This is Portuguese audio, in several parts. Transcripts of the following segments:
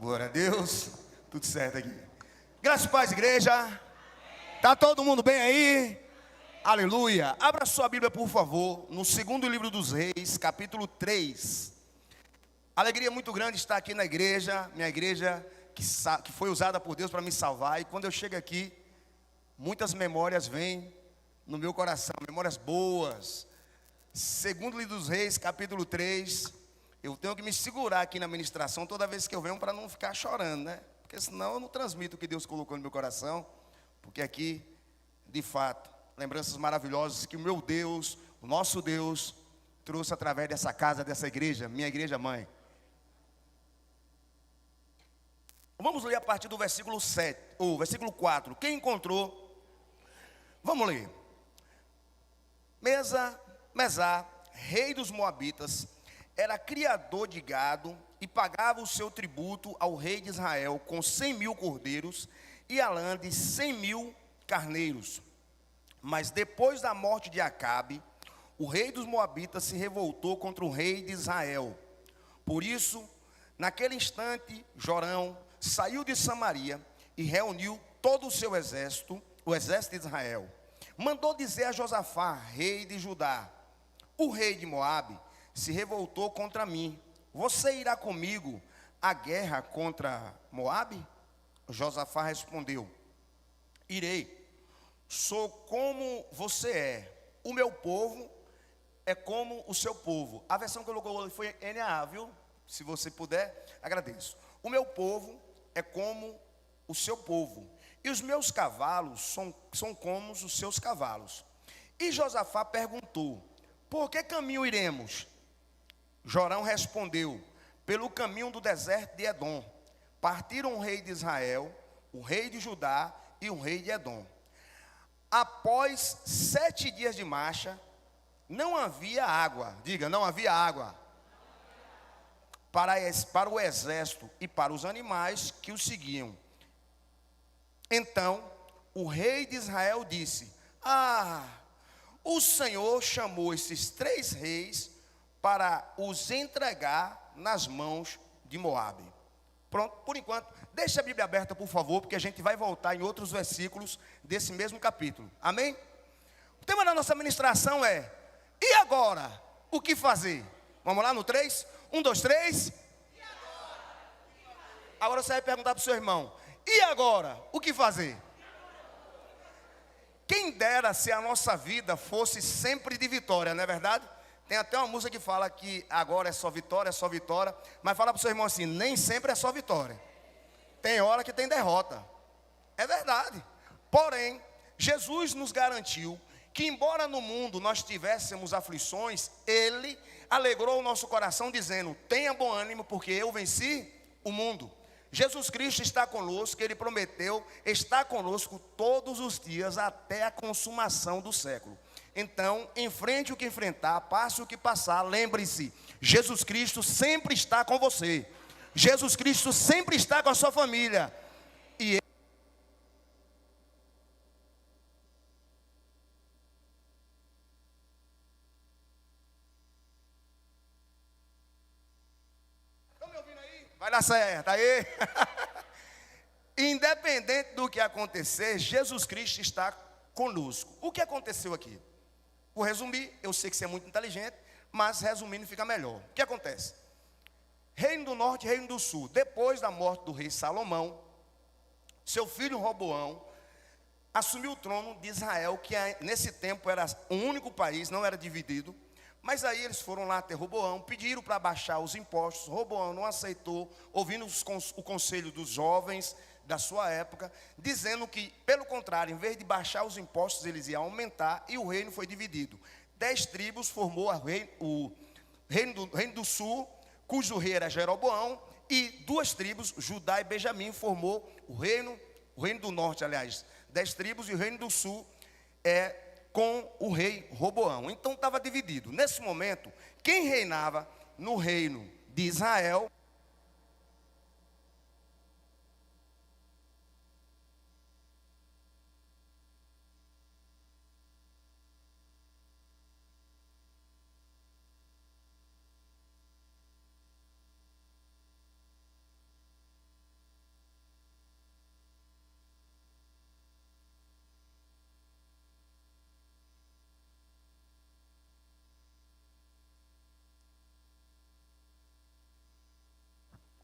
Glória a Deus. Tudo certo aqui. Graças e paz, igreja. Tá todo mundo bem aí? Aleluia. Abra sua Bíblia, por favor, no segundo livro dos Reis, capítulo 3. Alegria muito grande estar aqui na igreja, minha igreja que foi usada por Deus para me salvar. E quando eu chego aqui, muitas memórias vêm no meu coração, memórias boas. Segundo livro dos Reis, capítulo 3. Eu tenho que me segurar aqui na ministração toda vez que eu venho para não ficar chorando, né? Porque senão eu não transmito o que Deus colocou no meu coração. Porque aqui, de fato, lembranças maravilhosas que o meu Deus, o nosso Deus, trouxe através dessa casa, dessa igreja, minha igreja mãe. Vamos ler a partir do versículo 7, ou versículo 4. Quem encontrou? Vamos ler. Mesá, rei dos Moabitas, era criador de gado e pagava o seu tributo ao rei de Israel com 100.000 cordeiros e a lã de 100.000 carneiros. Mas depois da morte de Acabe, o rei dos Moabitas se revoltou contra o rei de Israel. Por isso, naquele instante, Jorão saiu de Samaria e reuniu todo o seu exército, o exército de Israel. Mandou dizer a Josafá, rei de Judá: o rei de Moabe se revoltou contra mim. Você irá comigo à guerra contra Moabe? Josafá respondeu: irei. Sou como você é. O meu povo é como o seu povo. A versão que eu coloquei foi NAA, viu? Se você puder, agradeço. O meu povo é como o seu povo. E os meus cavalos são como os seus cavalos. E Josafá perguntou: por que caminho iremos? Jorão respondeu: pelo caminho do deserto de Edom. Partiram o rei de Israel, o rei de Judá e o rei de Edom. Após 7 dias de marcha, não havia água. Diga, não havia água. Para o exército e para os animais que o seguiam. Então, o rei de Israel disse: o Senhor chamou esses 3 reis para os entregar nas mãos de Moabe. Pronto, por enquanto, deixa a Bíblia aberta, por favor, porque a gente vai voltar em outros versículos desse mesmo capítulo. Amém? O tema da nossa ministração é: e agora? O que fazer? Vamos lá no 3? 1, 2, 3. E agora? Agora você vai perguntar para o seu irmão: e agora? O que fazer? Quem dera se a nossa vida fosse sempre de vitória, não é verdade? Tem até uma música que fala que agora é só vitória, mas fala para o seu irmão assim: nem sempre é só vitória. Tem hora que tem derrota. É verdade. Porém, Jesus nos garantiu que, embora no mundo nós tivéssemos aflições, Ele alegrou o nosso coração dizendo: tenha bom ânimo, porque eu venci o mundo. Jesus Cristo está conosco, Ele prometeu estar conosco todos os dias até a consumação do século. Então, enfrente o que enfrentar, passe o que passar, lembre-se: Jesus Cristo sempre está com você. Jesus Cristo sempre está com a sua família. E estão me ouvindo aí? Vai dar certo, aí. Independente do que acontecer, Jesus Cristo está conosco. O que aconteceu aqui? Vou resumir, eu sei que você é muito inteligente, mas resumindo fica melhor. O que acontece? Reino do Norte e Reino do Sul. Depois da morte do rei Salomão, seu filho Roboão assumiu o trono de Israel, que nesse tempo era um único país, não era dividido. Mas aí eles foram lá até Roboão, pediram para baixar os impostos. Roboão não aceitou, ouvindo o conselho dos jovens da sua época, dizendo que, pelo contrário, em vez de baixar os impostos, eles iam aumentar, e o reino foi dividido. 10 tribos formou o reino do Sul, cujo rei era Jeroboão, e 2 tribos, Judá e Benjamim, formou o reino do Norte, aliás, 10 tribos, e o reino do Sul com o rei Roboão. Então estava dividido. Nesse momento, quem reinava no reino de Israel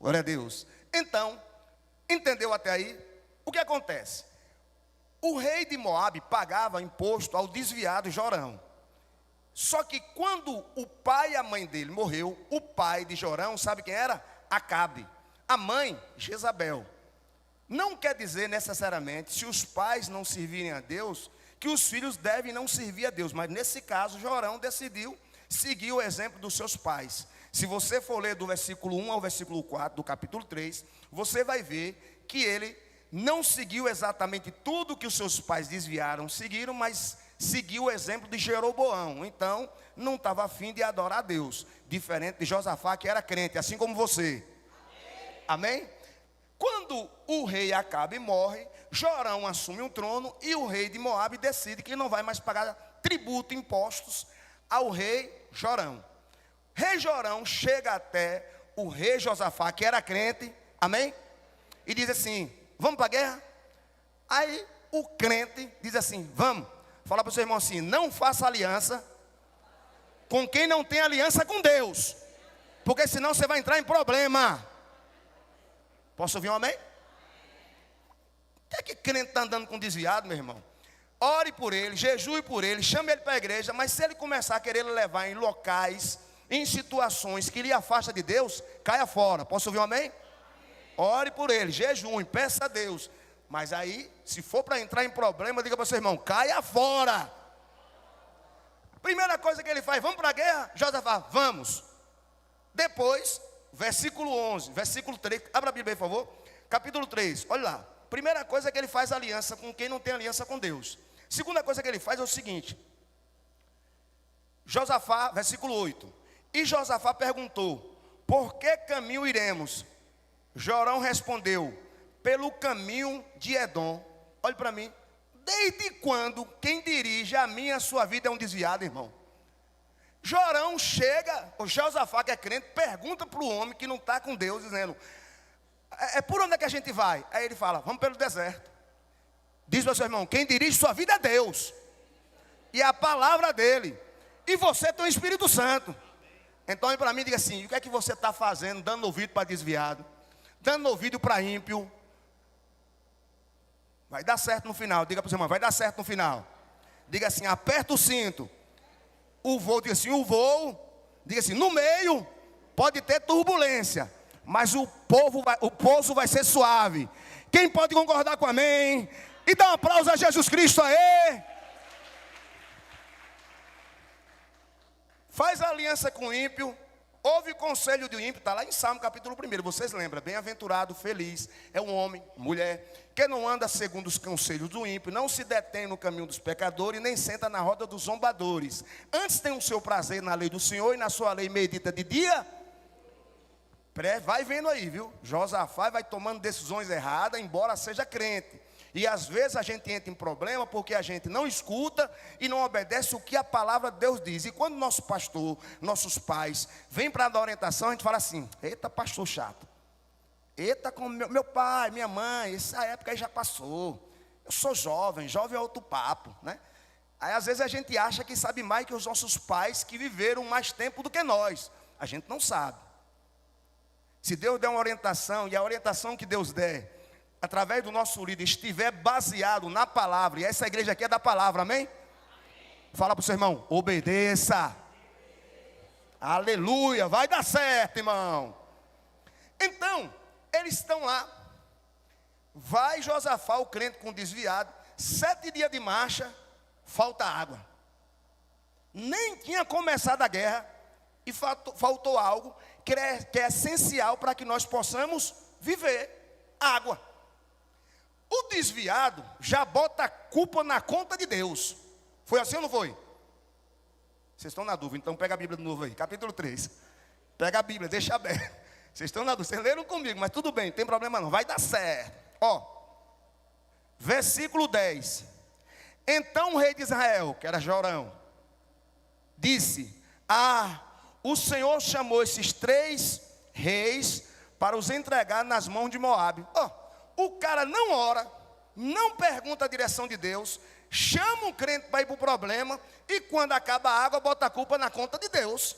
Glória a Deus. Então, entendeu até aí? O que acontece? O rei de Moabe pagava imposto ao desviado Jorão. Só que quando o pai e a mãe dele morreu, o pai de Jorão, sabe quem era? Acabe. A mãe, Jezabel. Não quer dizer necessariamente, se os pais não servirem a Deus, que os filhos devem não servir a Deus. Mas nesse caso, Jorão decidiu seguir o exemplo dos seus pais. Se você for ler do versículo 1 ao versículo 4 do capítulo 3, você vai ver que ele não seguiu exatamente tudo que os seus pais seguiram, mas seguiu o exemplo de Jeroboão. Então, não estava afim de adorar a Deus, diferente de Josafá, que era crente, assim como você. Amém? Quando o rei Acabe morre, Jorão assume um trono e o rei de Moabe decide que não vai mais pagar tributo, impostos ao rei Jorão. Rei Jorão chega até o rei Josafá, que era crente, amém? E diz assim: vamos para a guerra? Aí o crente diz assim: vamos. Fala para o seu irmão assim: não faça aliança com quem não tem aliança com Deus, porque senão você vai entrar em problema. Posso ouvir um amém? Que crente está andando com desviado, meu irmão? Ore por ele, jejue por ele, chame ele para a igreja, mas se ele começar a querer levar em locais, em situações que lhe afasta de Deus, caia fora. Posso ouvir um amém? Ore por ele, jejue, peça a Deus. Mas aí, se for para entrar em problema, diga para o seu irmão: caia fora. Primeira coisa que ele faz: vamos para a guerra? Josafá: vamos. Depois, versículo 11, versículo 3, abra a Bíblia aí, por favor. Capítulo 3, olha lá. Primeira coisa que ele faz aliança com quem não tem aliança com Deus. Segunda coisa que ele faz é o seguinte: Josafá, versículo 8. E Josafá perguntou: por que caminho iremos? Jorão respondeu: pelo caminho de Edom. Olhe para mim. Desde quando quem dirige a minha e a sua vida é um desviado, irmão? Jorão chega, o Josafá, que é crente, pergunta para o homem que não está com Deus, dizendo: é por onde é que a gente vai? Aí ele fala: vamos pelo deserto. Diz para o seu irmão: quem dirige sua vida é Deus, e a palavra dele, e você tem o Espírito Santo. Então olhe para mim e diga assim: o que é que você está fazendo, dando ouvido para desviado, dando ouvido para ímpio? Vai dar certo no final. Diga para o seu irmão: vai dar certo no final. Diga assim: aperta o cinto. O voo, diga assim: o voo, diga assim: no meio pode ter turbulência, mas o pouso vai ser suave. Quem pode concordar com amém? E dá um aplauso a Jesus Cristo aí. Faz aliança com o ímpio, ouve o conselho do ímpio, está lá em Salmo capítulo 1, vocês lembram: bem-aventurado, feliz é um homem, mulher, que não anda segundo os conselhos do ímpio, não se detém no caminho dos pecadores, nem senta na roda dos zombadores. Antes tem o seu prazer na lei do Senhor, e na sua lei medita de dia. Vai vendo aí, viu? Josafá vai tomando decisões erradas, embora seja crente. E às vezes a gente entra em problema porque a gente não escuta e não obedece o que a palavra de Deus diz. E quando nosso pastor, nossos pais vêm para dar orientação, a gente fala assim: eita, pastor chato. Eita, como meu pai, minha mãe, essa época aí já passou. Eu sou jovem, jovem é outro papo, né? Aí às vezes a gente acha que sabe mais que os nossos pais, que viveram mais tempo do que nós. A gente não sabe. Se Deus der uma orientação, e a orientação que Deus der através do nosso líder estiver baseado na palavra, e essa igreja aqui é da palavra, amém? Fala para o seu irmão: obedeça. Aleluia, vai dar certo, irmão. Então, eles estão lá. Vai Josafá, o crente com desviado, 7 dias de marcha, falta água. Nem tinha começado a guerra e faltou algo que é essencial para que nós possamos viver: água. O desviado já bota a culpa na conta de Deus. Foi assim ou não foi? Vocês estão na dúvida, então pega a Bíblia de novo aí, capítulo 3. Pega a Bíblia, deixa aberto. Vocês estão na dúvida, vocês leram comigo, mas tudo bem, não tem problema não, vai dar certo. Ó, versículo 10. Então o rei de Israel, que era Jorão, disse: o Senhor chamou esses 3 reis para os entregar nas mãos de Moabe. O cara não ora, não pergunta a direção de Deus, chama um crente para ir para o problema, e quando acaba a água, bota a culpa na conta de Deus.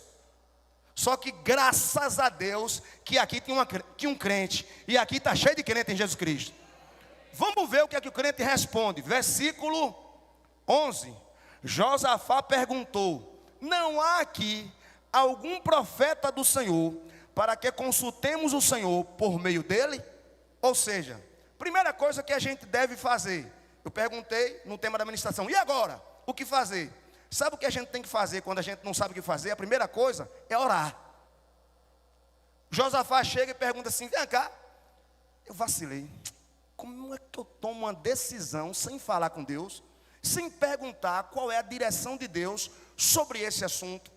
Só que graças a Deus que aqui tinha um crente. E aqui está cheio de crente em Jesus Cristo. Vamos ver o que é que o crente responde. Versículo 11. Josafá perguntou: não há aqui algum profeta do Senhor para que consultemos o Senhor por meio dele? Ou seja, primeira coisa que a gente deve fazer. Eu perguntei no tema da ministração: e agora? O que fazer? Sabe o que a gente tem que fazer quando a gente não sabe o que fazer? A primeira coisa é orar. Josafá chega e pergunta assim: vem cá, eu vacilei. Como é que eu tomo uma decisão sem falar com Deus, sem perguntar qual é a direção de Deus sobre esse assunto?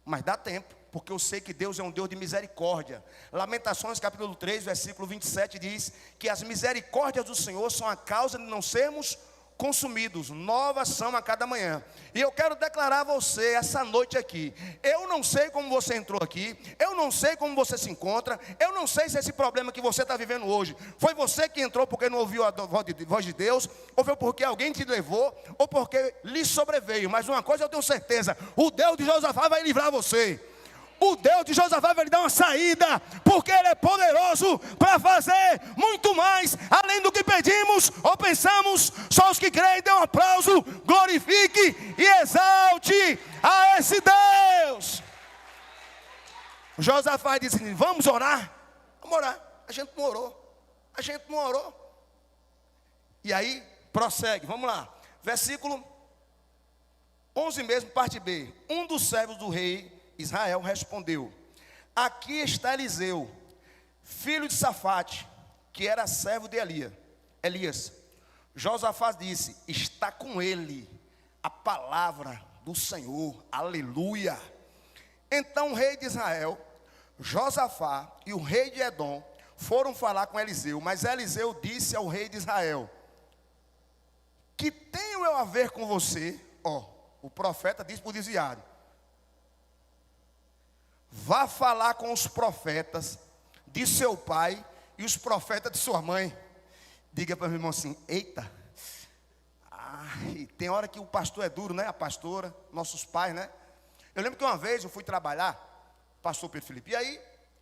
Mas dá tempo, porque eu sei que Deus é um Deus de misericórdia. Lamentações capítulo 3, versículo 27 diz que as misericórdias do Senhor são a causa de não sermos consumidos, novas são a cada manhã. E eu quero declarar a você essa noite aqui: eu não sei como você entrou aqui, eu não sei como você se encontra, eu não sei se esse problema que você está vivendo hoje foi você que entrou porque não ouviu a voz de Deus, ou foi porque alguém te levou, ou porque lhe sobreveio. Mas uma coisa eu tenho certeza: o Deus de Josafá vai livrar você. O Deus de Josafá vai lhe dar uma saída, porque Ele é poderoso para fazer muito mais, além do que pedimos ou pensamos. Só os que creem, dê um aplauso, glorifique e exalte a esse Deus. Josafá disse: vamos orar? Vamos orar. A gente não orou. E aí, prossegue, vamos lá. Versículo 11 mesmo, parte B. Um dos servos do rei Israel respondeu: aqui está Eliseu, filho de Safate, que era servo de Elias. Josafá disse: está com ele a palavra do Senhor, aleluia. Então o rei de Israel, Josafá e o rei de Edom foram falar com Eliseu. Mas Eliseu disse ao rei de Israel: que tenho eu a ver com você? O profeta disse para o desviado: vá falar com os profetas de seu pai e os profetas de sua mãe. Diga para o meu irmão assim: eita, tem hora que o pastor é duro, né? A pastora, nossos pais, né? Eu lembro que uma vez eu fui trabalhar, pastor Pedro Felipe, e aí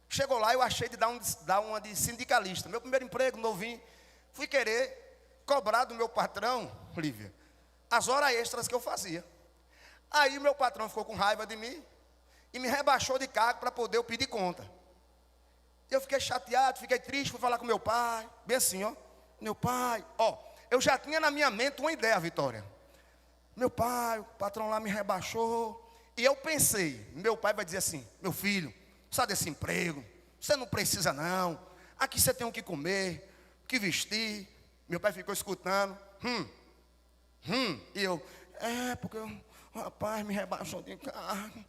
chegou lá, eu achei de dar uma de sindicalista. Meu primeiro emprego, novinho, fui querer cobrar do meu patrão, Lívia, as horas extras que eu fazia. Aí meu patrão ficou com raiva de mim e me rebaixou de cargo para poder eu pedir conta. Eu fiquei chateado, fiquei triste, fui falar com meu pai, bem assim, meu pai, eu já tinha na minha mente uma ideia, Vitória. Meu pai, o patrão lá me rebaixou, e eu pensei, meu pai vai dizer assim: meu filho, sai desse emprego, você não precisa não, aqui você tem o que comer, o que vestir. Meu pai ficou escutando, e eu, porque o rapaz me rebaixou de cargo.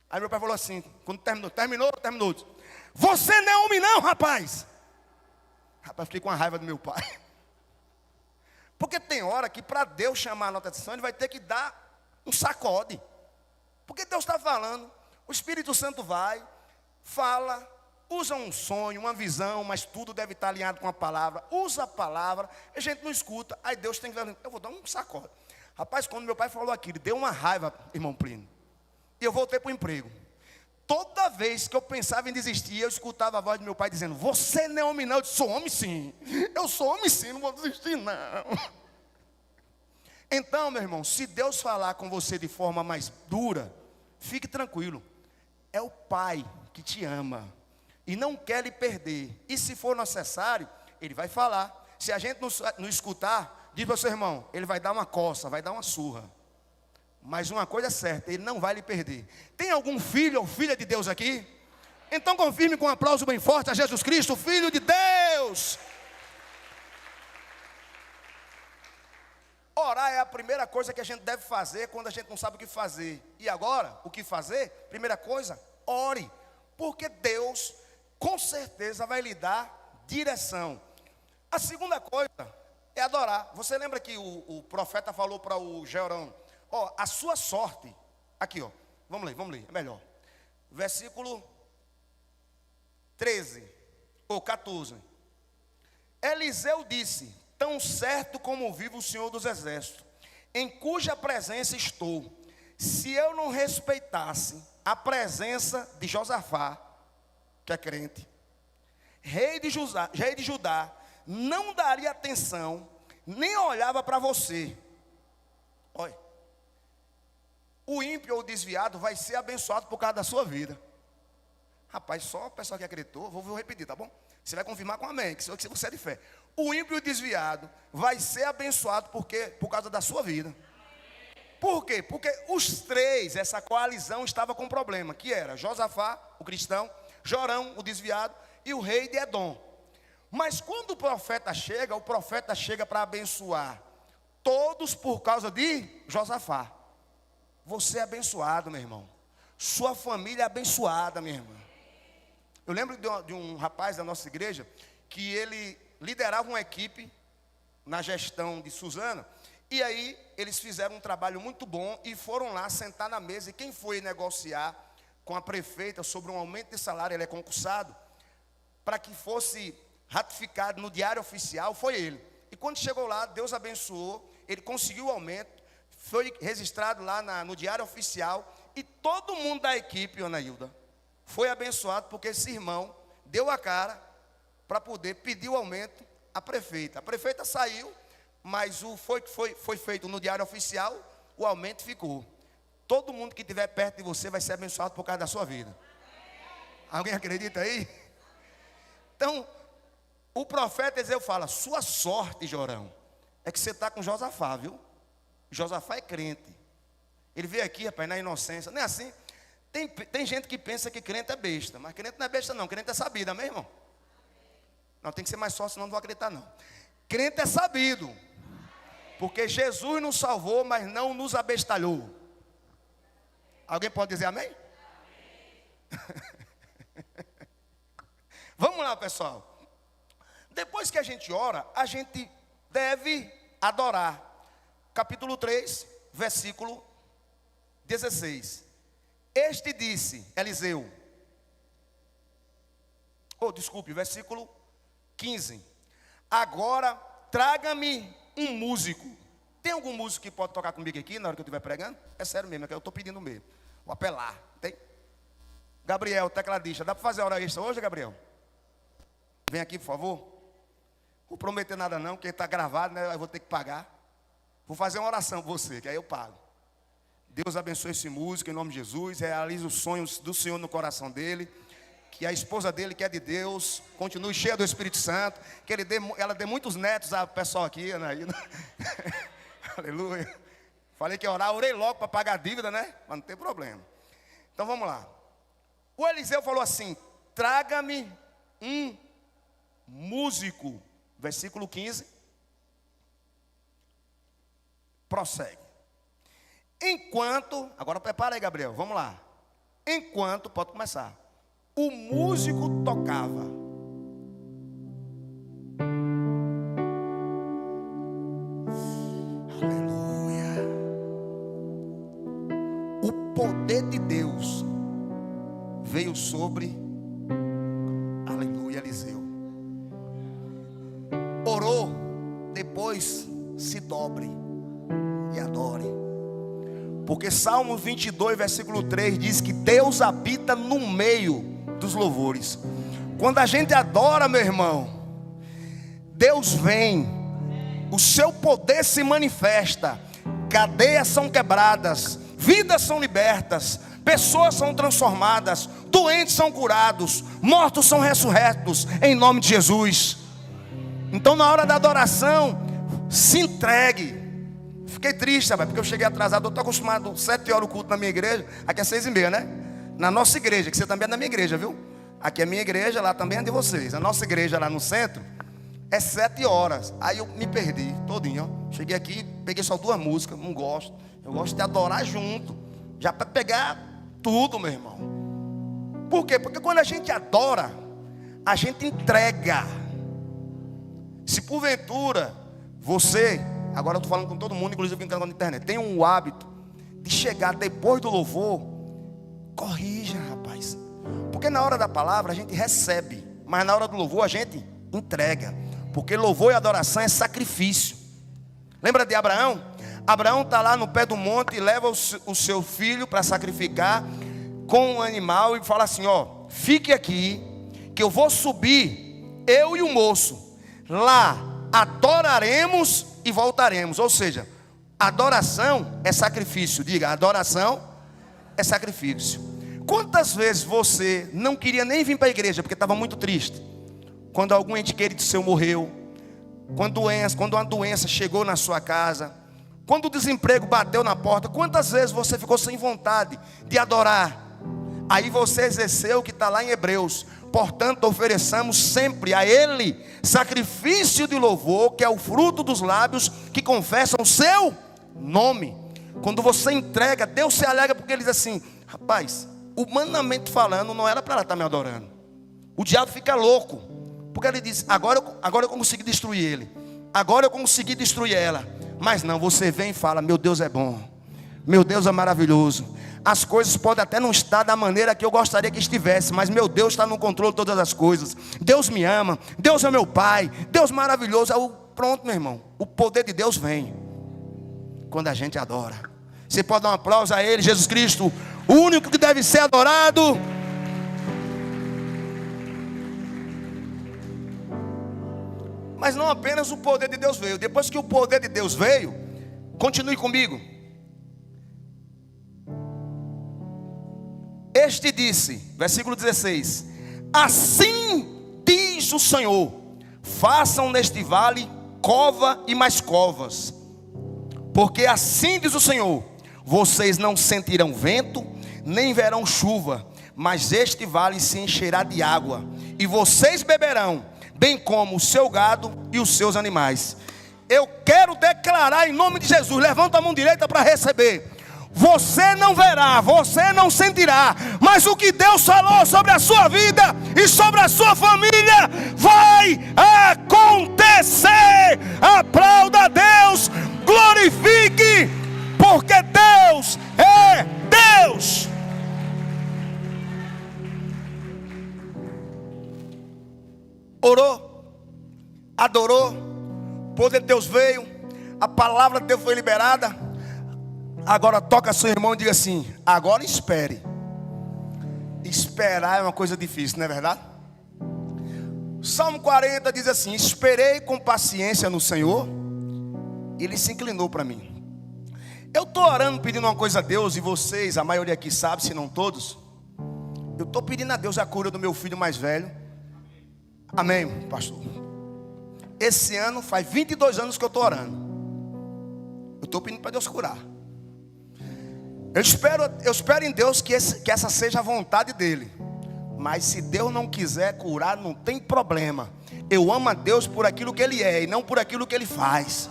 Aí meu pai falou assim, quando terminou, você não é homem não, rapaz. Rapaz, fiquei com a raiva do meu pai. Porque tem hora que para Deus chamar a nossa atenção, Ele vai ter que dar um sacode. Porque Deus está falando, o Espírito Santo vai, fala, usa um sonho, uma visão, mas tudo deve estar alinhado com a palavra. Usa a palavra, a gente não escuta, aí Deus tem que ver, eu vou dar um sacode. Rapaz, quando meu pai falou aquilo, deu uma raiva, irmão Plínio. E eu voltei para o emprego. Toda vez que eu pensava em desistir, eu escutava a voz do meu pai dizendo: você não é homem não. Eu disse: sou homem sim. Eu sou homem sim, não vou desistir não. Então, meu irmão, se Deus falar com você de forma mais dura, fique tranquilo. É o Pai que te ama e não quer lhe perder. E se for necessário, Ele vai falar. Se a gente não escutar, diz para o seu irmão, ele vai dar uma coça, vai dar uma surra. Mas uma coisa é certa, Ele não vai lhe perder. Tem algum filho ou filha de Deus aqui? Então confirme com um aplauso bem forte a Jesus Cristo, Filho de Deus. Orar é a primeira coisa que a gente deve fazer quando a gente não sabe o que fazer. E agora, o que fazer? Primeira coisa, ore. Porque Deus, com certeza, vai lhe dar direção. A segunda coisa é adorar. Você lembra que o profeta falou para o Georão: a sua sorte, aqui vamos ler, é melhor. Versículo 13, ou 14. Eliseu disse: tão certo como vive o Senhor dos Exércitos, em cuja presença estou, se eu não respeitasse a presença de Josafá, que é crente. Rei de Judá não daria atenção, nem olhava para você. Olha, o ímpio ou o desviado vai ser abençoado por causa da sua vida. Rapaz, só o pessoal que acreditou, vou repetir, tá bom? Você vai confirmar com amém, que você é de fé. O ímpio e o desviado vai ser abençoado por causa da sua vida. Por quê? Porque os três, essa coalizão estava com um problema, que era Josafá, o cristão, Jorão, o desviado, e o rei de Edom. Mas quando o profeta chega para abençoar todos por causa de Josafá. Você é abençoado, meu irmão. Sua família é abençoada, minha irmã. Eu lembro de um rapaz da nossa igreja, que ele liderava uma equipe na gestão de Suzana. E aí eles fizeram um trabalho muito bom e foram lá sentar na mesa. E quem foi negociar com a prefeita sobre um aumento de salário, ele é concursado, para que fosse ratificado no diário oficial, foi ele. E quando chegou lá, Deus abençoou, ele conseguiu o aumento, foi registrado lá no diário oficial, e todo mundo da equipe, Ana Hilda, foi abençoado, porque esse irmão deu a cara para poder pedir o aumento à prefeita. A prefeita saiu, mas foi feito no diário oficial, o aumento ficou. Todo mundo que estiver perto de você vai ser abençoado por causa da sua vida. Alguém acredita aí? Então, o profeta Eliseu fala: sua sorte, Jorão, é que você está com Josafá, viu? Josafá é crente. Ele veio aqui, rapaz, na inocência. Não é assim? Tem gente que pensa que crente é besta, mas crente não é besta não, crente é sabido, amém, irmão? Não, tem que ser mais sócio, senão não vou acreditar não. Crente é sabido, porque Jesus nos salvou, mas não nos abestalhou. Alguém pode dizer amém? Vamos lá, pessoal. Depois que a gente ora, a gente deve adorar. Capítulo 3, versículo 16. Este disse, Eliseu. Versículo 15. Agora traga-me um músico. Tem algum músico que pode tocar comigo aqui na hora que eu estiver pregando? É sério mesmo, é que eu estou pedindo mesmo. Vou apelar. Tem? Gabriel, tecladista. Dá para fazer a hora extra hoje, Gabriel? Vem aqui, por favor. Não vou prometer nada não, porque está gravado, né? Eu vou ter que pagar. Vou fazer uma oração por você, que aí eu pago. Deus abençoe esse músico em nome de Jesus. Realize os sonhos do Senhor no coração dele. Que a esposa dele, que é de Deus, continue cheia do Espírito Santo. Que ela dê muitos netos ao pessoal aqui, Anaína. Aleluia. Falei que ia orar, orei logo para pagar a dívida, né? Mas não tem problema. Então vamos lá. O Eliseu falou assim: traga-me um músico. Versículo 15. Prossegue. Enquanto, agora prepara aí, Gabriel, vamos lá. Enquanto, pode começar, o músico tocava. Aleluia. O poder de Deus veio sobre, aleluia, Eliseu. Orou, depois se dobre e adore. Porque Salmo 22, versículo 3 diz que Deus habita no meio dos louvores. Quando a gente adora, meu irmão, Deus vem, o seu poder se manifesta, cadeias são quebradas, vidas são libertas, pessoas são transformadas, doentes são curados, mortos são ressurretos, em nome de Jesus. Então na hora da adoração, se entregue. Fiquei triste, rapaz, porque eu cheguei atrasado. Eu estou acostumado 7 horas o culto na minha igreja. Aqui é 6:30, né? Na nossa igreja, que você também é da minha igreja, viu? Aqui é a minha igreja, lá também é de vocês. A nossa igreja lá no centro é 7 horas. Aí eu me perdi todinho, ó. Cheguei aqui, peguei só 2 músicas. Não gosto. Eu gosto de adorar junto. Já para pegar tudo, meu irmão. Por quê? Porque quando a gente adora, a gente entrega. Se porventura você, agora eu estou falando com todo mundo, inclusive quem está na internet, tem um hábito de chegar depois do louvor, corrija, rapaz. Porque na hora da palavra a gente recebe, mas na hora do louvor a gente entrega. Porque louvor e adoração é sacrifício. Lembra de Abraão? Abraão está lá no pé do monte e leva o seu filho para sacrificar. com um animal e fala assim: ó, fique aqui, que eu vou subir, eu e o moço, lá adoraremos e voltaremos. Ou seja, adoração é sacrifício. Diga, adoração é sacrifício. Quantas vezes você não queria nem vir para a igreja porque estava muito triste, quando algum ente querido seu morreu, quando uma doença chegou na sua casa, quando o desemprego bateu na porta? Quantas vezes você ficou sem vontade de adorar? Aí você exerceu o que está lá em Hebreus: portanto ofereçamos sempre a Ele sacrifício de louvor, que é o fruto dos lábios que confessam o seu nome. Quando você entrega, Deus se alegra, porque Ele diz assim: rapaz, humanamente falando, não era para ela estar me adorando. O diabo fica louco, porque ele diz: agora eu consegui destruir ele, agora eu consegui destruir ela. Mas não, você vem e fala: meu Deus é bom, meu Deus é maravilhoso. As coisas podem até não estar da maneira que eu gostaria que estivesse, mas meu Deus está no controle de todas as coisas. Deus me ama, Deus é meu Pai, Deus maravilhoso. Pronto, meu irmão, o poder de Deus vem quando a gente adora. Você pode dar um aplauso a Ele, Jesus Cristo, o único que deve ser adorado. Mas não apenas o poder de Deus veio. Depois que o poder de Deus veio, continue comigo. Este disse, versículo 16: assim diz o Senhor: façam neste vale cova e mais covas, porque assim diz o Senhor: vocês não sentirão vento, nem verão chuva, mas este vale se encherá de água, e vocês beberão, bem como o seu gado e os seus animais. Eu quero declarar em nome de Jesus, levanta a mão direita para receber. Você não verá, você não sentirá, mas o que Deus falou sobre a sua vida e sobre a sua família vai acontecer. Aplauda a Deus, glorifique, porque Deus é Deus. Orou, adorou, o poder de Deus veio, a palavra de Deus foi liberada. Agora toca seu irmão e diga assim: agora espere. Esperar é uma coisa difícil, não é verdade? Salmo 40 diz assim: esperei com paciência no Senhor, e Ele se inclinou para mim. Eu estou orando, pedindo uma coisa a Deus, e vocês, a maioria aqui sabe, se não todos. Eu estou pedindo a Deus a cura do meu filho mais velho. Amém, pastor? Esse ano faz 22 anos que eu estou orando. Eu estou pedindo para Deus curar. Eu espero em Deus que essa seja a vontade dele. Mas se Deus não quiser curar, não tem problema. Eu amo a Deus por aquilo que Ele é e não por aquilo que Ele faz.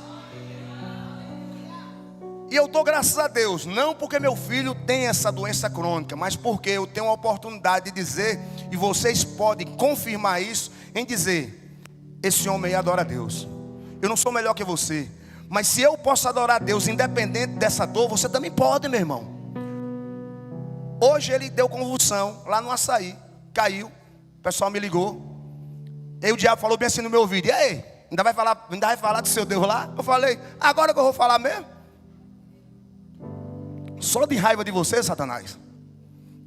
E eu dou graças a Deus, não porque meu filho tem essa doença crônica, mas porque eu tenho a oportunidade de dizer, e vocês podem confirmar isso, em dizer: esse homem aí adora a Deus. Eu não sou melhor que você, mas se eu posso adorar a Deus independente dessa dor, você também pode, meu irmão. Hoje ele deu convulsão lá no açaí, caiu, o pessoal me ligou. E aí o diabo falou bem assim no meu ouvido: e aí, ainda vai falar do seu Deus lá? Eu falei: agora que eu vou falar mesmo? Só de raiva de você, Satanás.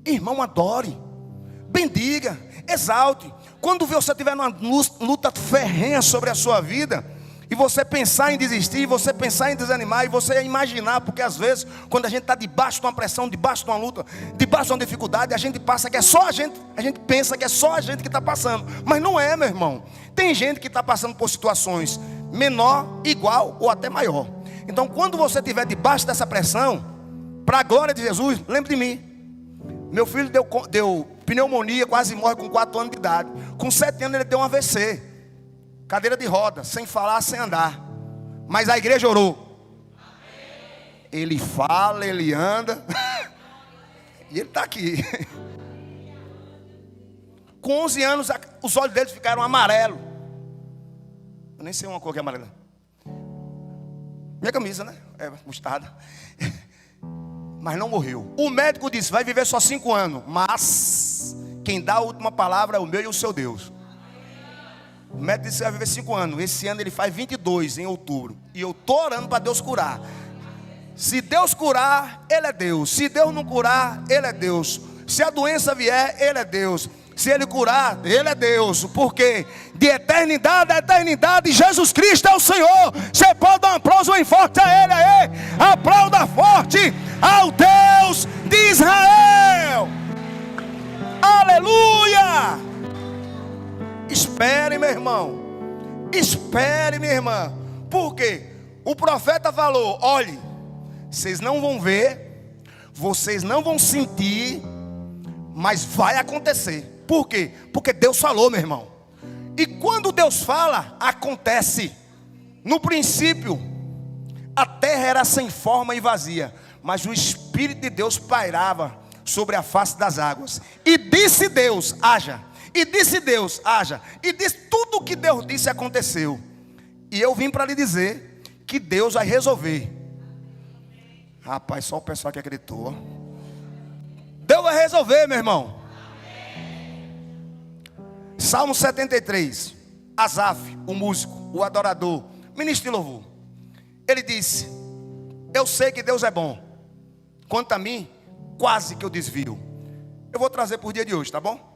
Irmão, adore, bendiga, exalte. Quando você estiver numa luta ferrenha sobre a sua vida, e você pensar em desistir, você pensar em desanimar, e você imaginar, porque às vezes, quando a gente está debaixo de uma pressão, debaixo de uma luta, debaixo de uma dificuldade, a gente pensa que é só a gente que está passando, mas não é, meu irmão. Tem gente que está passando por situações menor, igual ou até maior. Então, quando você estiver debaixo dessa pressão, para a glória de Jesus, lembre de mim. Meu filho deu pneumonia, quase morre com 4 anos de idade. Com 7 anos ele deu um AVC, cadeira de roda, sem falar, sem andar. Mas a igreja orou. Ele fala, ele anda. E ele está aqui. Com 11 anos, os olhos dele ficaram amarelos. Eu nem sei uma cor que é amarela. Minha camisa, né? É mostarda. Mas não morreu. O médico disse: vai viver só 5 anos. Mas quem dá a última palavra é o meu e o seu Deus. O médico disse que vai viver 5 anos. Esse ano ele faz 22 em outubro. E eu estou orando para Deus curar. Se Deus curar, Ele é Deus. Se Deus não curar, Ele é Deus. Se a doença vier, Ele é Deus. Se Ele curar, Ele é Deus. Porque de eternidade a eternidade, Jesus Cristo é o Senhor. Você pode dar um aplauso bem forte a Ele aí. Aplauda forte ao Deus de Israel. Aleluia. Espere, meu irmão. Espere, minha irmã. Por quê? O profeta falou: olhe, vocês não vão ver, vocês não vão sentir, mas vai acontecer. Por quê? Porque Deus falou, meu irmão. E quando Deus fala, acontece. No princípio, a terra era sem forma e vazia, mas o Espírito de Deus pairava sobre a face das águas. E disse Deus: haja. E disse Deus: haja. E disse, tudo o que Deus disse aconteceu. E eu vim para lhe dizer que Deus vai resolver. Rapaz, só o pessoal que acreditou. Deus vai resolver, meu irmão. Salmo 73. Asaf, o músico, o adorador, ministro de louvor. Ele disse: eu sei que Deus é bom. Quanto a mim, quase que eu desvio. Eu vou trazer por dia de hoje, tá bom?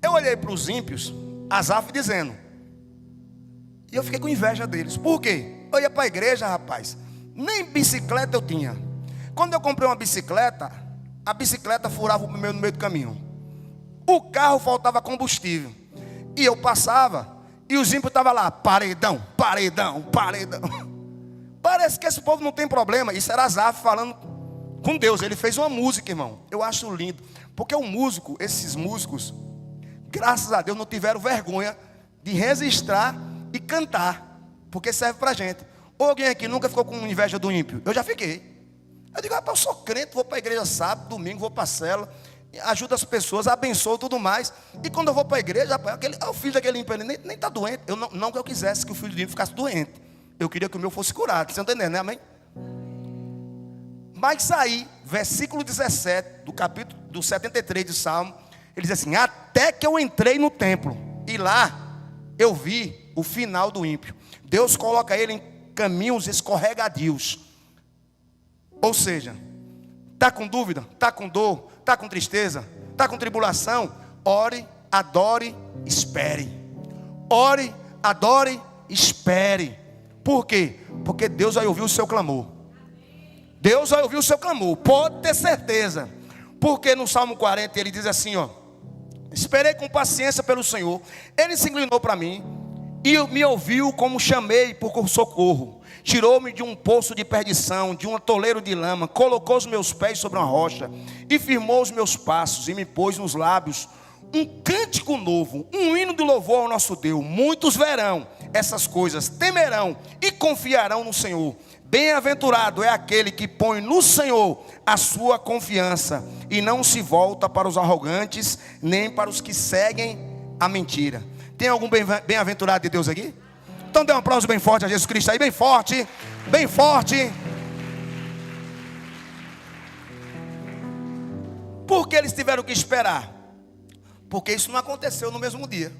Eu olhei para os ímpios, Asaf dizendo, e eu fiquei com inveja deles. Por quê? Eu ia para a igreja, rapaz, nem bicicleta eu tinha. Quando eu comprei uma bicicleta, a bicicleta furava o pneu no meio do caminho. O carro faltava combustível. E eu passava, e os ímpios estavam lá, paredão, paredão, paredão. Parece que esse povo não tem problema. Isso era Asaf falando com Deus. Ele fez uma música, irmão. Eu acho lindo. Porque o músico, esses músicos, graças a Deus, não tiveram vergonha de registrar e cantar. Porque serve pra gente. Ou alguém aqui nunca ficou com inveja do ímpio? Eu já fiquei. Eu digo, rapaz, eu sou crente, vou para a igreja sábado, domingo, vou para a célula, ajudo as pessoas, abençoo tudo mais. E quando eu vou para a igreja, rapaz, o filho daquele ímpio nem está doente. Eu não que eu quisesse que o filho do ímpio ficasse doente. Eu queria que o meu fosse curado. Você está entendendo, né? Amém? Mas aí, versículo 17 do capítulo do 73 de Salmo, ele diz assim: até que eu entrei no templo, e lá eu vi o final do ímpio. Deus coloca ele em caminhos escorregadios. Ou seja, está com dúvida, está com dor, está com tristeza, está com tribulação, ore, adore, espere. Ore, adore, espere. Por quê? Porque Deus vai ouvir o seu clamor. Deus vai ouvir o seu clamor, pode ter certeza. Porque no Salmo 40 ele diz assim, ó: esperei com paciência pelo Senhor, Ele se inclinou para mim e me ouviu como chamei por socorro. Tirou-me de um poço de perdição, de um atoleiro de lama, colocou os meus pés sobre uma rocha e firmou os meus passos e me pôs nos lábios um cântico novo, um hino de louvor ao nosso Deus. Muitos verão essas coisas, temerão e confiarão no Senhor. Bem-aventurado é aquele que põe no Senhor a sua confiança e não se volta para os arrogantes, nem para os que seguem a mentira. Tem algum bem-aventurado de Deus aqui? Então dê um aplauso bem forte a Jesus Cristo aí, bem forte, bem forte. Por que eles tiveram que esperar? Porque isso não aconteceu no mesmo dia.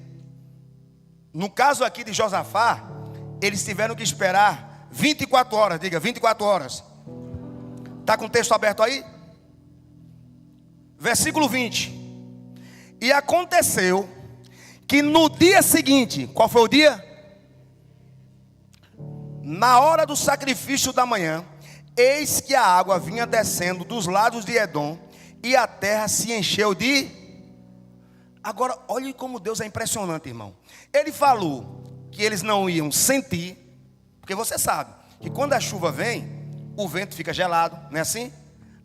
No caso aqui de Josafá, eles tiveram que esperar 24 horas, diga 24 horas. Está com o texto aberto aí? Versículo 20. E aconteceu que no dia seguinte, qual foi o dia? Na hora do sacrifício da manhã, eis que a água vinha descendo dos lados de Edom, e a terra se encheu de... Agora, olhe como Deus é impressionante, irmão. Ele falou que eles não iam sentir, porque você sabe que quando a chuva vem, o vento fica gelado, não é assim?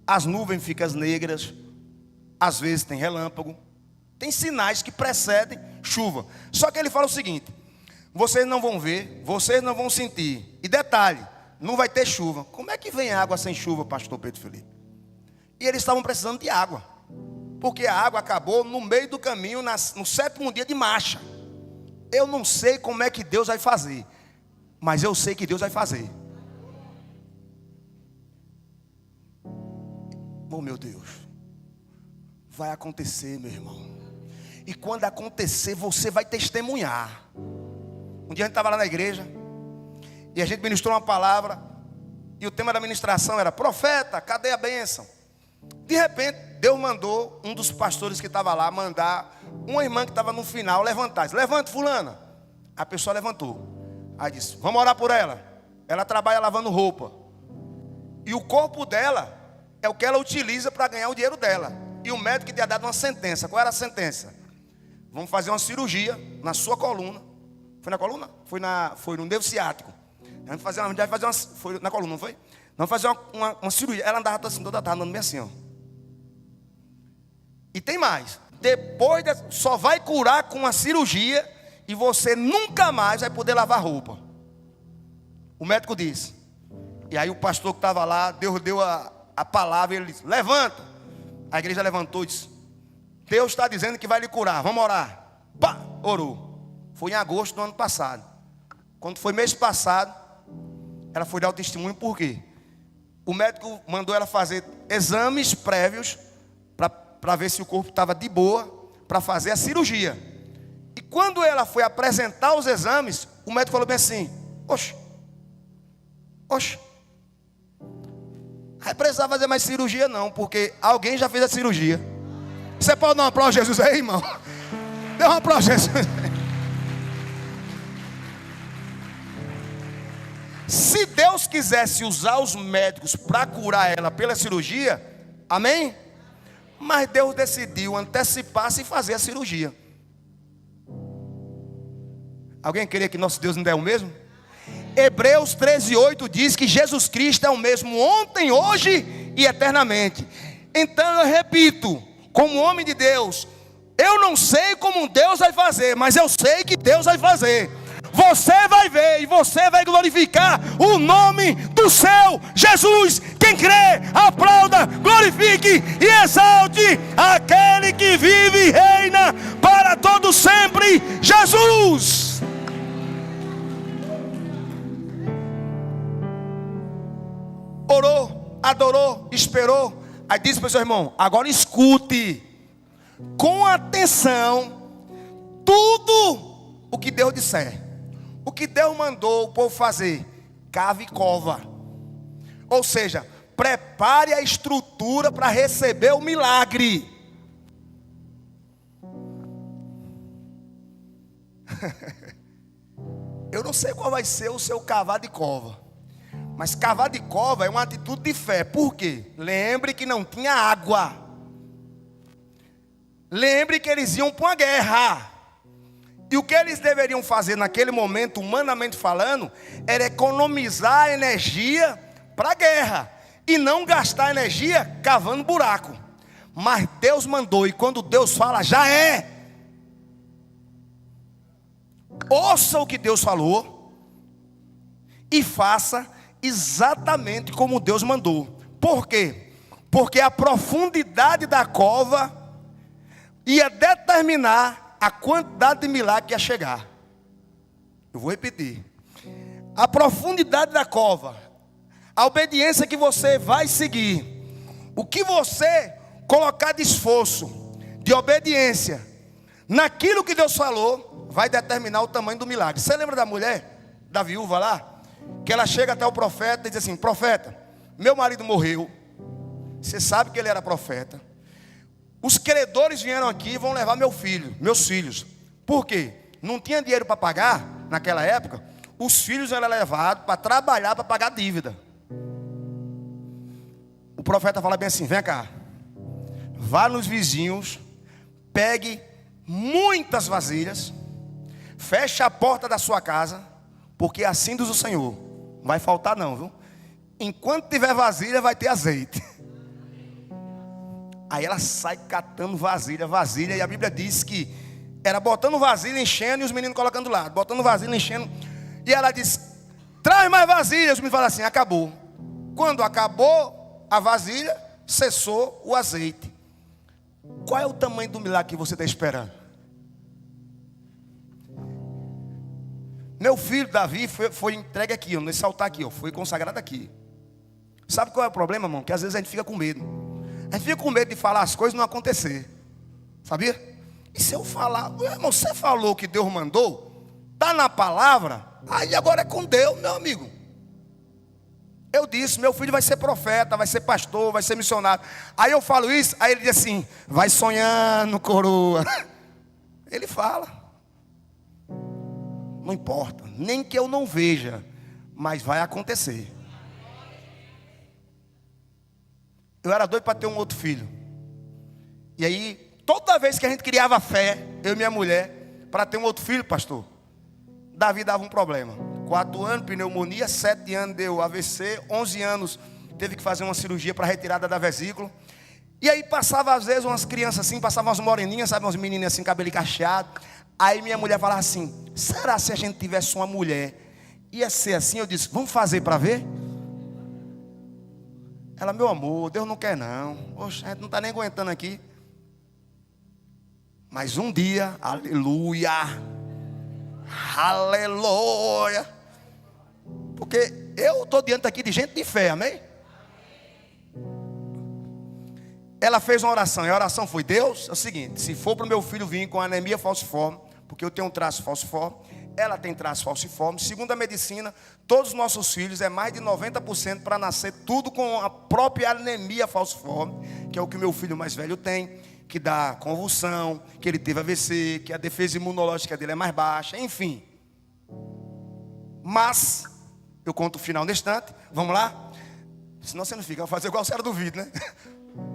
As nuvens ficam negras, às vezes tem relâmpago, tem sinais que precedem chuva. Só que ele fala o seguinte: vocês não vão ver, vocês não vão sentir. E detalhe, não vai ter chuva. Como é que vem água sem chuva, pastor Pedro Felipe? E eles estavam precisando de água, porque a água acabou no meio do caminho, no 7º dia de marcha. Eu não sei como é que Deus vai fazer, mas eu sei que Deus vai fazer. Oh meu Deus, vai acontecer, meu irmão. E quando acontecer, você vai testemunhar. Um dia a gente estava lá na igreja e a gente ministrou uma palavra, e o tema da ministração era: profeta, cadê a bênção? De repente, Deus mandou um dos pastores que estava lá mandar uma irmã que estava no final levantar. Disse, levanta, fulana. A pessoa levantou. Aí disse, vamos orar por ela. Ela trabalha lavando roupa. E o corpo dela é o que ela utiliza para ganhar o dinheiro dela. E o médico tinha dado uma sentença. Qual era a sentença? Vamos fazer uma cirurgia na sua coluna. Foi na coluna? Foi no nervo ciático. Foi na coluna, não foi? Vamos fazer uma cirurgia. Ela andava assim, toda tarde, andando bem assim, ó. E tem mais. Depois, só vai curar com uma cirurgia e você nunca mais vai poder lavar roupa. O médico disse. E aí o pastor que estava lá, Deus deu a palavra e ele disse, levanta. A igreja levantou e disse, Deus está dizendo que vai lhe curar, vamos orar. Pá, orou. Foi em agosto do ano passado. Quando foi mês passado, ela foi dar o testemunho, por quê? O médico mandou ela fazer exames prévios para ver se o corpo estava de boa, para fazer a cirurgia. E quando ela foi apresentar os exames, o médico falou bem assim, oxe, aí precisava fazer mais cirurgia não, porque alguém já fez a cirurgia. Você pode dar um aplauso a Jesus aí, irmão? Dê um aplauso a Jesus. Se Deus quisesse usar os médicos para curar ela pela cirurgia, amém? Mas Deus decidiu antecipar-se e fazer a cirurgia. Alguém queria que nosso Deus não é o mesmo? Hebreus 13:8 diz que Jesus Cristo é o mesmo ontem, hoje e eternamente. Então eu repito, como homem de Deus, eu não sei como Deus vai fazer, mas eu sei que Deus vai fazer. Você vai ver e você vai glorificar o nome do seu Jesus. Quem crê, aplauda, glorifique e exalte aquele que vive e reina para todo sempre, Jesus. Orou, adorou, esperou. Aí disse para o seu irmão, agora escute com atenção tudo o que Deus disser. O que Deus mandou o povo fazer? Cave cova. Ou seja, prepare a estrutura para receber o milagre. Eu não sei qual vai ser o seu cavar de cova, mas cavar de cova é uma atitude de fé. Por quê? Lembre que não tinha água. Lembre que eles iam para uma guerra. E o que eles deveriam fazer naquele momento, humanamente falando, era economizar energia para a guerra e não gastar energia cavando buraco. Mas Deus mandou, e quando Deus fala, já é. Ouça o que Deus falou e faça exatamente como Deus mandou. Por quê? Porque a profundidade da cova ia determinar a quantidade de milagre que ia chegar. Eu vou repetir. A profundidade da cova, a obediência que você vai seguir, o que você colocar de esforço, de obediência, naquilo que Deus falou, vai determinar o tamanho do milagre. Você lembra da mulher, da viúva lá? Que ela chega até o profeta e diz assim, profeta, meu marido morreu. Você sabe que ele era profeta. Os credores vieram aqui e vão levar meus filhos. Por quê? Não tinha dinheiro para pagar, naquela época. Os filhos eram levados para trabalhar, para pagar dívida. O profeta fala bem assim, vem cá. Vá nos vizinhos, pegue muitas vasilhas, feche a porta da sua casa, porque assim diz o Senhor. Não vai faltar não, viu? Enquanto tiver vasilha, vai ter azeite. Aí ela sai catando vasilha, e a Bíblia diz que era botando vasilha, enchendo, e os meninos colocando do lado, botando vasilha, enchendo, e ela diz, traz mais vasilha, os meninos falam assim, acabou. Quando acabou a vasilha, cessou o azeite. Qual é o tamanho do milagre que você está esperando? Meu filho Davi foi entregue aqui, nesse altar aqui, foi consagrado aqui. Sabe qual é o problema, irmão? Que às vezes a gente fica com medo. A gente fica com medo de falar as coisas e não acontecer. Sabia? E se eu falar, irmão, você falou que Deus mandou, está na palavra, aí agora é com Deus, meu amigo. Eu disse, meu filho vai ser profeta, vai ser pastor, vai ser missionário. Aí eu falo isso, aí ele diz assim, vai sonhando, coroa. Ele fala. Não importa, nem que eu não veja, mas vai acontecer. Eu era doido para ter um outro filho. E aí, toda vez que a gente criava fé, eu e minha mulher, para ter um outro filho, pastor, Davi dava um problema. 4 anos, pneumonia, 7 anos deu AVC, 11 anos teve que fazer uma cirurgia para retirada da vesícula. E aí passava às vezes umas crianças assim, passavam umas moreninhas, sabe, umas menininhas assim, cabelo cacheado. Aí minha mulher falava assim, será se a gente tivesse uma mulher, ia ser assim? Eu disse, vamos fazer para ver? Ela, meu amor, Deus não quer não. Poxa, a gente não está nem aguentando aqui. Mas um dia, aleluia, aleluia, porque eu estou diante aqui de gente de fé, amém? Ela fez uma oração, e a oração foi, Deus, é o seguinte, se for para o meu filho vir com anemia falciforme, porque eu tenho um traço falciforme, ela tem traço falciforme, segundo a medicina, todos os nossos filhos, é mais de 90% para nascer tudo com a própria anemia falciforme, que é o que o meu filho mais velho tem, que dá convulsão, que ele teve AVC, que a defesa imunológica dele é mais baixa, enfim. Mas, eu conto o final no instante, vamos lá? Senão você não fica, vai fazer igual o cara do vídeo, né?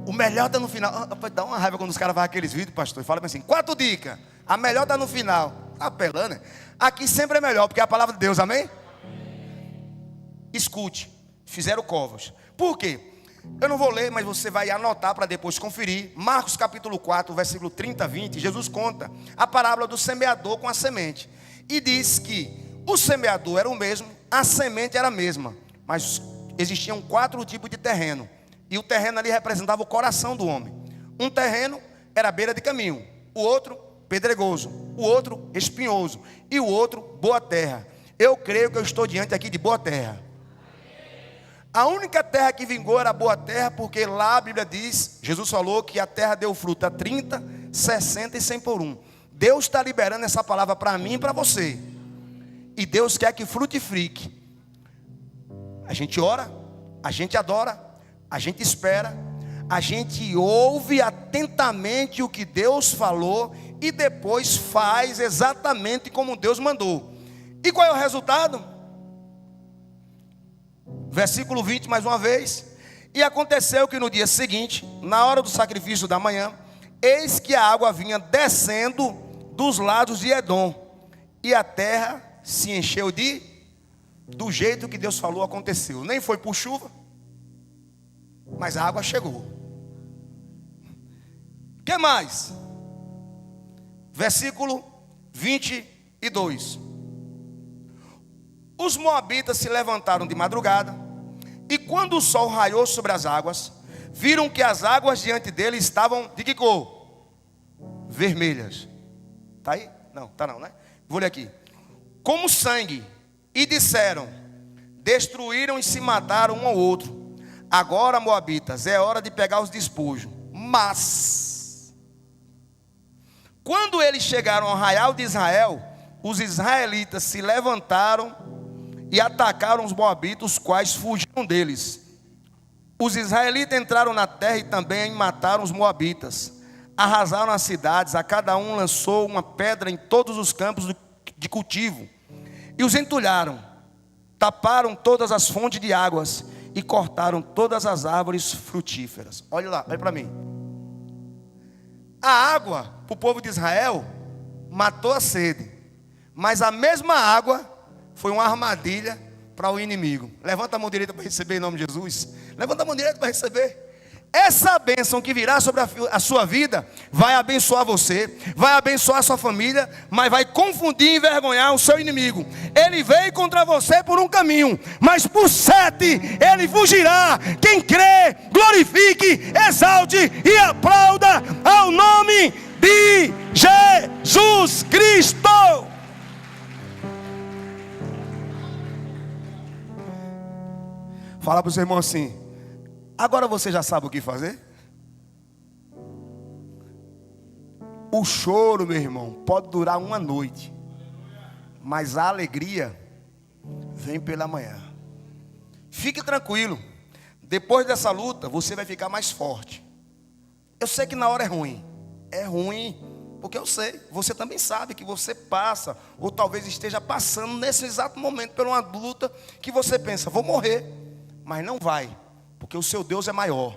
O melhor está no final. Dá uma raiva quando os caras fazem aqueles vídeos, pastor, e falam assim, 4 dicas, a melhor está no final. Tá apelando, né? Aqui sempre é melhor, porque é a palavra de Deus, amém? Escute, fizeram covas. Por quê? Eu não vou ler, mas você vai anotar para depois conferir. Marcos capítulo 4, versículo 30 a 20. Jesus conta a parábola do semeador com a semente. E diz que o semeador era o mesmo, a semente era a mesma. Mas existiam 4 tipos de terreno. E o terreno ali representava o coração do homem. Um terreno era à beira de caminho. O outro, pedregoso. O outro, espinhoso. E o outro, boa terra. Eu creio que eu estou diante aqui de boa terra. A única terra que vingou era a boa terra, porque lá a Bíblia diz, Jesus falou que a terra deu fruto a 30, 60 e 100 por 1. Deus está liberando essa palavra para mim e para você. E Deus quer que frutifique. A gente ora, a gente adora, a gente espera, a gente ouve atentamente o que Deus falou e depois faz exatamente como Deus mandou. E qual é o resultado? Versículo 20 mais uma vez. E aconteceu que no dia seguinte, na hora do sacrifício da manhã, eis que a água vinha descendo dos lados de Edom, e a terra se encheu do jeito que Deus falou aconteceu. Nem foi por chuva, mas a água chegou. O que mais? Versículo 22. Os moabitas se levantaram de madrugada, e quando o sol raiou sobre as águas, viram que as águas diante dele estavam de que cor? Vermelhas. Está aí? Não, está não, né? Vou ler aqui. Como sangue. E disseram, destruíram e se mataram um ao outro. Agora, moabitas, é hora de pegar os despojos. Mas, quando eles chegaram ao arraial de Israel, os israelitas se levantaram e atacaram os moabitas, os quais fugiram deles. Os israelitas entraram na terra e também mataram os moabitas. Arrasaram as cidades, a cada um lançou uma pedra em todos os campos de cultivo. E os entulharam, taparam todas as fontes de águas e cortaram todas as árvores frutíferas. Olha lá, olha para mim. A água, para o povo de Israel, matou a sede. Mas a mesma água foi uma armadilha para o inimigo. Levanta a mão direita para receber em nome de Jesus. Levanta a mão direita para receber. Essa bênção que virá sobre a sua vida vai abençoar você, vai abençoar a sua família, mas vai confundir e envergonhar o seu inimigo. Ele veio contra você por um caminho, mas por 7 ele fugirá. Quem crê, glorifique, exalte e aplauda ao nome de Jesus Cristo. Fala para o seu irmão assim: agora você já sabe o que fazer? O choro, meu irmão, pode durar uma noite, mas a alegria vem pela manhã. Fique tranquilo. Depois dessa luta, você vai ficar mais forte. Eu sei que na hora é ruim. É ruim, porque eu sei. Você também sabe que você passa, ou talvez esteja passando nesse exato momento por uma luta que você pensa, vou morrer. Mas não vai, porque o seu Deus é maior.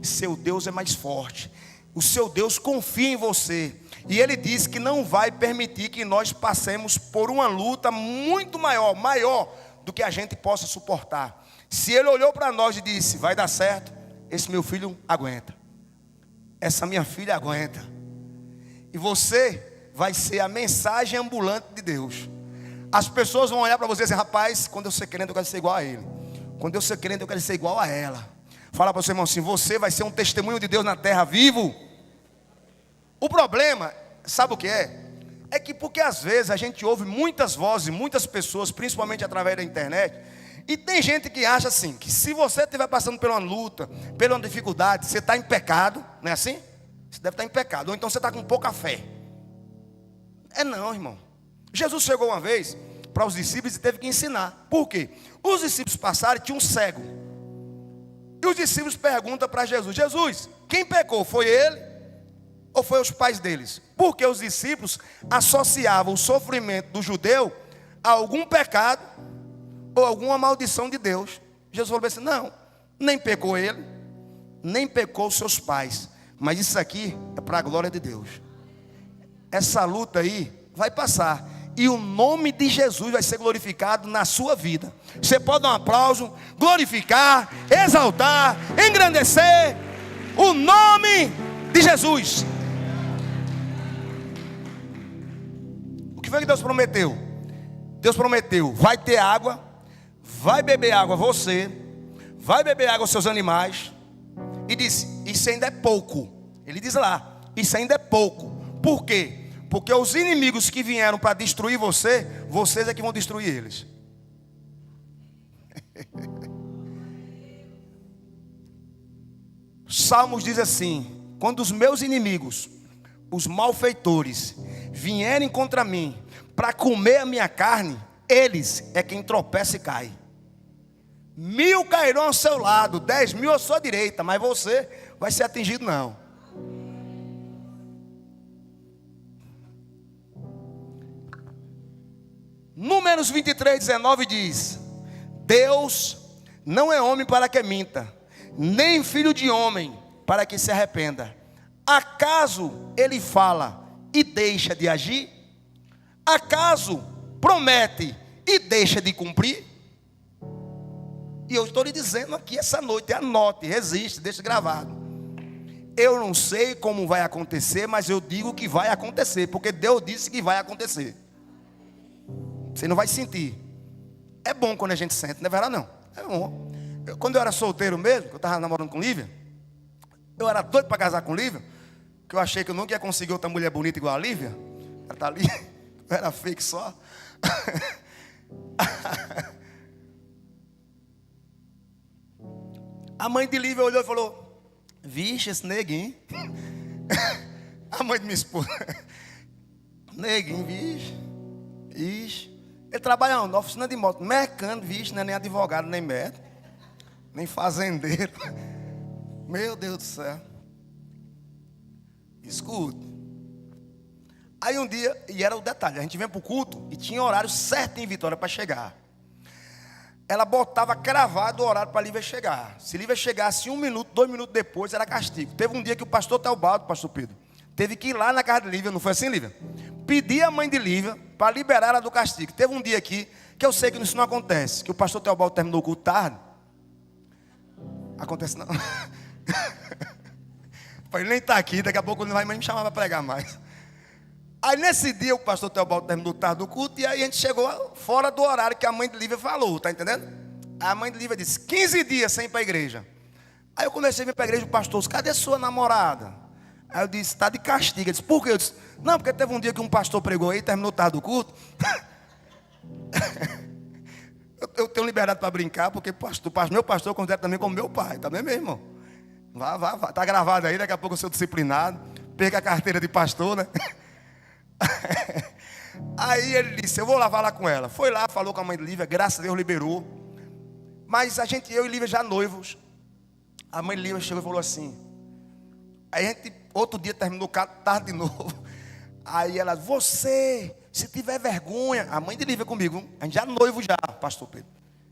Seu Deus é mais forte. O seu Deus confia em você. E Ele diz que não vai permitir que nós passemos por uma luta muito maior do que a gente possa suportar. Se Ele olhou para nós e disse, vai dar certo, esse meu filho aguenta. Essa minha filha aguenta. E você vai ser a mensagem ambulante de Deus. As pessoas vão olhar para você e dizer, rapaz, quando eu ser crente eu quero ser igual a ele. Quando eu ser crente eu quero ser igual a ela. Fala para o seu irmão assim, você vai ser um testemunho de Deus na terra vivo. O problema, sabe o que é? É que porque às vezes a gente ouve muitas vozes, muitas pessoas, principalmente através da internet, e tem gente que acha assim, que se você estiver passando por uma luta, por uma dificuldade, você está em pecado, não é assim? Você deve estar em pecado, ou então você está com pouca fé. É não, irmão. Jesus chegou uma vez para os discípulos e teve que ensinar. Por quê? Os discípulos passaram e tinha um cego. E os discípulos perguntam para Jesus, Jesus, quem pecou? Foi ele? Ou foi os pais deles? Porque os discípulos associavam o sofrimento do judeu a algum pecado ou alguma maldição de Deus. Jesus falou assim, não, nem pecou ele, nem pecou os seus pais, mas isso aqui é para a glória de Deus. Essa luta aí vai passar e o nome de Jesus vai ser glorificado na sua vida. Você pode dar um aplauso, glorificar, exaltar, engrandecer o nome de Jesus. O que foi que Deus prometeu? Deus prometeu, vai ter água, vai beber água você, vai beber água os seus animais. E disse, isso ainda é pouco. Ele diz lá, isso ainda é pouco. Por quê? Porque os inimigos que vieram para destruir você, vocês é que vão destruir eles. Salmos diz assim, quando os meus inimigos, os malfeitores, vierem contra mim para comer a minha carne, eles é quem tropeça e cai. 1000 cairão ao seu lado, 10.000 à sua direita, mas você vai ser atingido não. Números 23:19 diz, Deus não é homem para que minta, nem filho de homem para que se arrependa. Acaso ele fala e deixa de agir? Acaso promete e deixa de cumprir? E eu estou lhe dizendo aqui essa noite, anote, resiste, deixe gravado. Eu não sei como vai acontecer, mas eu digo que vai acontecer, porque Deus disse que vai acontecer. Você não vai sentir. É bom quando a gente sente, não é verdade não? É bom. Quando eu era solteiro mesmo, que eu estava namorando com Lívia, eu era doido para casar com Lívia, que eu achei que eu nunca ia conseguir outra mulher bonita igual a Lívia. Ela está ali, eu era fake só. A mãe de Lívia olhou e falou, vixe, esse neguinho. A mãe de minha esposa, neguinho, vixe. Ixi. Ele trabalha na oficina de moto, mecânico, vixe, não é nem advogado, nem médico, nem fazendeiro. Meu Deus do céu. Escuta. Aí um dia, e era o detalhe, a gente vinha para o culto e tinha horário certo em Vitória para chegar. Ela botava cravado o horário para a Lívia chegar. Se Lívia chegasse 1 minuto, 2 minutos depois, era castigo. Teve um dia que o pastor Teobaldo, pastor Pedro, teve que ir lá na casa de Lívia, não foi assim, Lívia? Pedir a mãe de Lívia para liberar ela do castigo. Teve um dia aqui, que eu sei que isso não acontece, que o pastor Teobaldo terminou o culto tarde. Acontece não. Ele nem está aqui, daqui a pouco ele não vai mais me chamar para pregar mais. Aí nesse dia o pastor Teobaldo terminou tarde do culto, e aí a gente chegou fora do horário que a mãe de Lívia falou, tá entendendo? A mãe de Lívia disse, 15 dias sem ir para a igreja. Aí eu comecei a vir para a igreja, o pastor disse, cadê sua namorada? Aí eu disse, está de castigo. Ele disse, por quê? Eu disse, não, porque teve um dia que um pastor pregou aí, terminou tarde do culto. eu tenho liberdade para brincar, porque meu pastor eu considero também como meu pai, tá bem, meu irmão? Vá, tá gravado aí, daqui a pouco eu sou disciplinado, perca a carteira de pastor, né? Aí ele disse, eu vou lá falar com ela. Foi lá, falou com a mãe de Lívia, graças a Deus liberou. Mas eu e Lívia já noivos. A mãe de Lívia chegou e falou assim. Aí a gente, outro dia, terminou o carro tarde de novo. Aí ela, você, se tiver vergonha, a mãe de Lívia comigo, a gente já noivo já, pastor Pedro,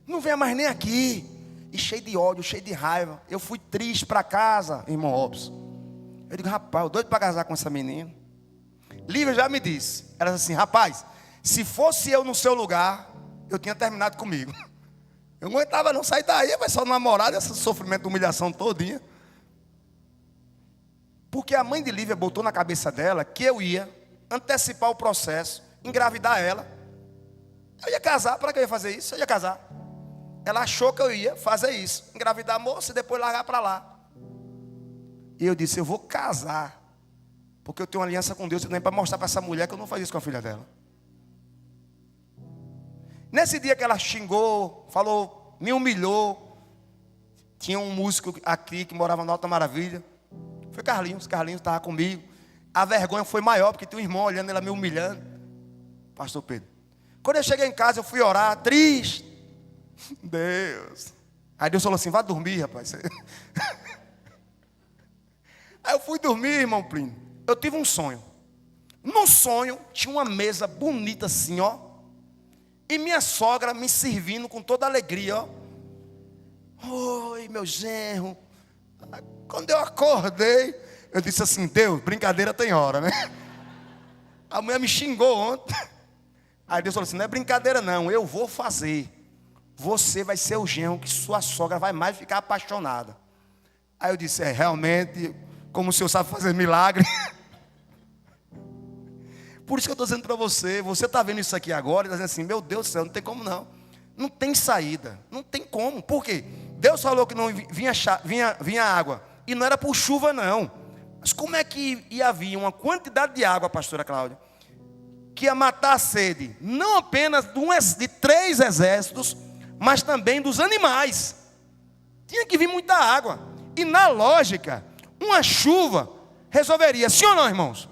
não venha mais nem aqui. E cheio de ódio, cheio de raiva. Eu fui triste para casa, irmão Robson. Eu digo, rapaz, eu doido para casar com essa menina. Lívia já me disse, ela disse assim, rapaz, se fosse eu no seu lugar, eu tinha terminado comigo. Eu não aguentava não sair daí, mas só namorado, esse sofrimento, humilhação todinha. Porque a mãe de Lívia botou na cabeça dela que eu ia antecipar o processo, engravidar ela. Eu ia casar, para que eu ia fazer isso? Eu ia casar. Ela achou que eu ia fazer isso, engravidar a moça e depois largar para lá. E eu disse, eu vou casar, porque eu tenho uma aliança com Deus também para mostrar para essa mulher que eu não faço isso com a filha dela. Nesse dia que ela xingou, falou, me humilhou. Tinha um músico aqui que morava na Alta Maravilha. Foi Carlinhos estava comigo. A vergonha foi maior, porque tinha um irmão olhando ela me humilhando. Pastor Pedro. Quando eu cheguei em casa, eu fui orar, triste. Deus. Aí Deus falou assim, vá dormir, rapaz. Aí eu fui dormir, irmão Plínio. Eu tive um sonho. No sonho, tinha uma mesa bonita assim, ó. E minha sogra me servindo com toda alegria, ó. Oi, meu genro. Quando eu acordei, eu disse assim, Deus, brincadeira tem hora, né? A mulher me xingou ontem. Aí Deus falou assim, não é brincadeira não, eu vou fazer. Você vai ser o genro que sua sogra vai mais ficar apaixonada. Aí eu disse, realmente, como o Senhor sabe fazer milagre. Por isso que eu estou dizendo para você, você está vendo isso aqui agora e está dizendo assim, meu Deus do céu, não tem como não. Não tem saída, não tem como. Por quê? Deus falou que não vinha água, e não era por chuva não. Mas como é que ia vir uma quantidade de água, pastora Cláudia, que ia matar a sede, não apenas de 3 exércitos, mas também dos animais. Tinha que vir muita água. E na lógica, uma chuva resolveria, sim ou não, irmãos?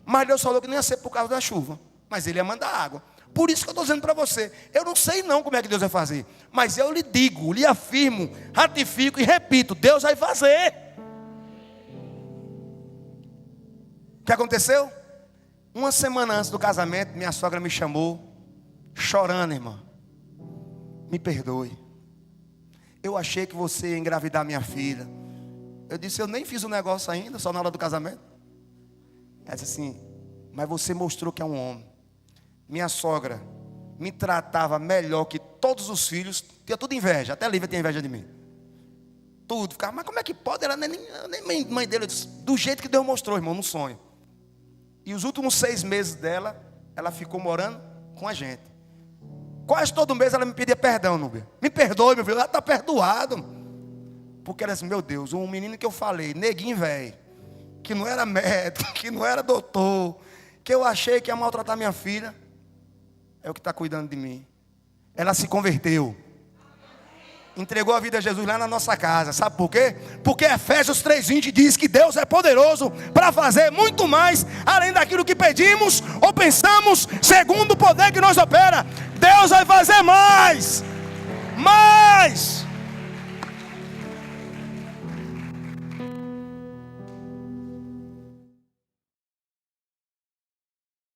Mas Deus falou que não ia ser por causa da chuva, mas Ele ia mandar água. Por isso que eu estou dizendo para você, eu não sei não como é que Deus vai fazer, mas eu lhe digo, lhe afirmo, ratifico e repito, Deus vai fazer. O que aconteceu? Uma semana antes do casamento, minha sogra me chamou, chorando, irmã. Me perdoe. Eu achei que você ia engravidar minha filha. Eu disse, eu nem fiz o negócio ainda, só na hora do casamento. Ela disse assim, mas você mostrou que é um homem. Minha sogra me tratava melhor que todos os filhos. Tinha tudo inveja, até a Lívia tinha inveja de mim. Tudo, ficava, mas como é que pode? Ela nem mãe dele. Eu disse, do jeito que Deus mostrou, irmão, no sonho. E os últimos 6 meses dela, ela ficou morando com a gente. Quase todo mês ela me pedia perdão, Núbia. Me perdoe, meu filho, ela está perdoado. Porque ela disse, meu Deus, um menino que eu falei, neguinho velho, que não era médico, que não era doutor, que eu achei que ia maltratar minha filha, é o que está cuidando de mim. Ela se converteu. Entregou a vida a Jesus lá na nossa casa. Sabe por quê? Porque Efésios 3:20 diz que Deus é poderoso para fazer muito mais, além daquilo que pedimos ou pensamos, segundo o poder que nos opera. Deus vai fazer mais. Mais.